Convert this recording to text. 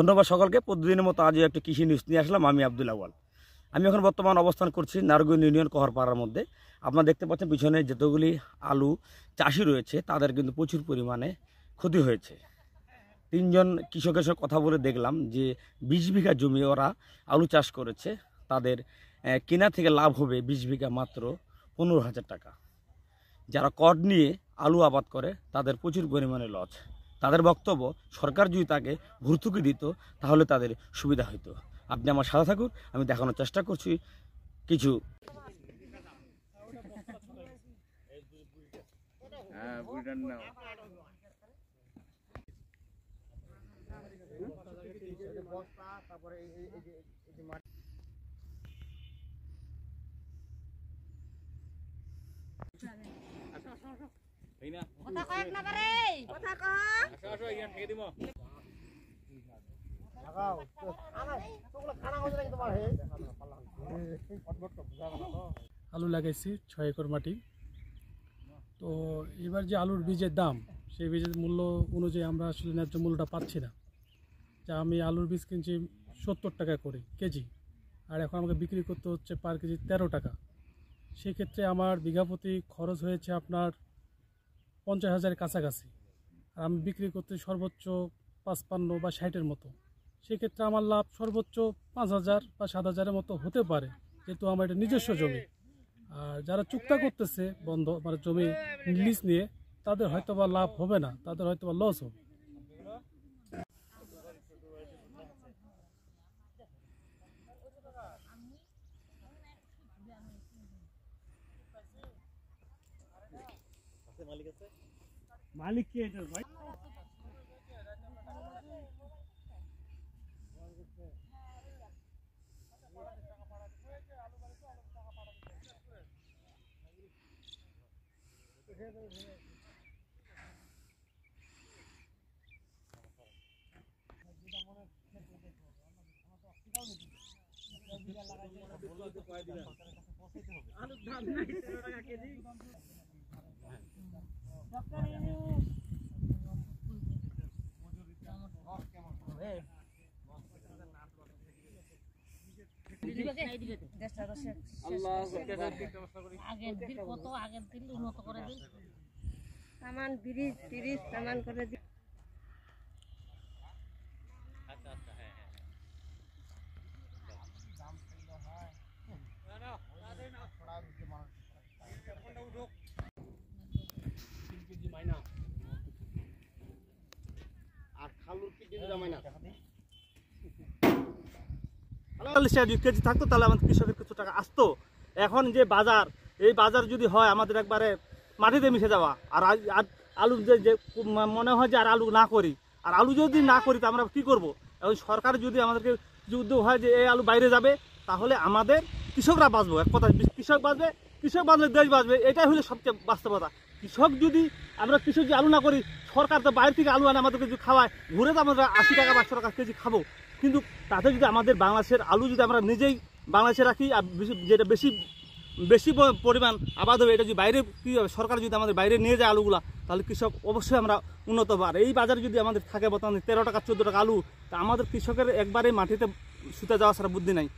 ধন্যবাদ সকলকে। প্রতিদিনের মতো আজও একটা কৃষি নিউজ নিয়ে আসলাম। আমি আব্দুল আউয়াল। আমি এখন বর্তমান অবস্থান করছি নারায়ণগঞ্জ ইউনিয়ন কহরপাড়ার মধ্যে। আপনারা দেখতে পাচ্ছেন পিছনে যতগুলি আলু চাষি রয়েছে তাদের কিন্তু প্রচুর পরিমাণে ক্ষতি হয়েছে। তিনজন কৃষকের সঙ্গে কথা বলে দেখলাম যে 20 বিঘা জমি ওরা আলু চাষ করেছে, তাদের কেনা থেকে লাভ হবে 20 বিঘা মাত্র 15,000 টাকা। যারা কড নিয়ে আলু আবাদ করে তাদের প্রচুর পরিমাণে লস। তাদের বক্তব্য, সরকার যদি তাকে ভর্তুকি দিত তাহলে তাদের সুবিধা হতো। আপনি আমার সাথে থাকুন, আমি দেখানোর চেষ্টা করছি কিছু। আলু লাগাইছি 6 একর মাটি। তো এবার যে আলুর বীজের দাম, সেই বীজের মূল্য অনুযায়ী আমরা আসলে ন্যায্য মূল্যটা পাচ্ছি না। যা আমি আলুর বীজ কিনছি 70 টাকা করে কেজি, আর এখন আমাকে বিক্রি করতে হচ্ছে পার কেজি 13 টাকা। সেক্ষেত্রে আমার বিঘা প্রতি খরচ হয়েছে আপনার 50,000-এর কাছাকাছি, আর আমি বিক্রি করতে সর্বোচ্চ 55 বা 60-এর মতো। সেক্ষেত্রে আমার লাভ সর্বোচ্চ 5,000 বা 7,000-এর মতো হতে পারে, যেহেতু আমার এটা নিজস্ব জমি। আর যারা চুক্তা করতেছে বন্ধ মানে জমি লিজ নিয়ে, তাদের হয়তো বা লাভ হবে না, তাদের হয়তো বা লস হবে। মালিক কে এটা ভাই? সামান 30 সামান করে দিই। আর খালুর কি দিতে জামাই না 40 টাকা যদি কেজি থাকতো তাহলে আমাদের কৃষকের কিছু টাকা আসতো। এখন যে বাজার, এই বাজার যদি হয় আমাদের একবারে মাটিতে মিশে যাওয়া। আর আলু যে মনে হয় যে আর আলু না করি, আর আলু যদি না করি তো আমরা কী করবো? এখন সরকার যদি আমাদেরকে উদ্যোগ হয় যে এই আলু বাইরে যাবে, তাহলে আমাদের কৃষকরা বাঁচবো। এক কথা, কৃষক বাঁচবে, কৃষক বাঁচলে দেশ বাঁচবে, এটাই হলো সবচেয়ে বাস্তবতা। কৃষক যদি আলু না করি, সরকার তো বাইরে থেকে আলু আনে আমাদেরকে যদি খাওয়ায়, ঘুরে তো আমরা 80 টাকা বা 100 টাকা কেজি খাবো। কিন্তু তাতে যদি আমাদের বাংলাদেশের আলু যদি আমরা নিজেই বাংলাদেশে রাখি, আর যেটা বেশি পরিমাণ আবাদ হবে, এটা যদি বাইরে কী হবে, সরকার যদি আমাদের বাইরে নিয়ে যায় আলুগুলা, তাহলে কৃষক অবশ্যই আমরা উন্নত হবো। আর এই বাজারে যদি আমাদের থাকে বর্তমানে 13 টাকা 14 টাকা আলু, তা আমাদের কৃষকের একবারে মাটিতে শুতে যাওয়া ছাড়া বুদ্ধি নাই।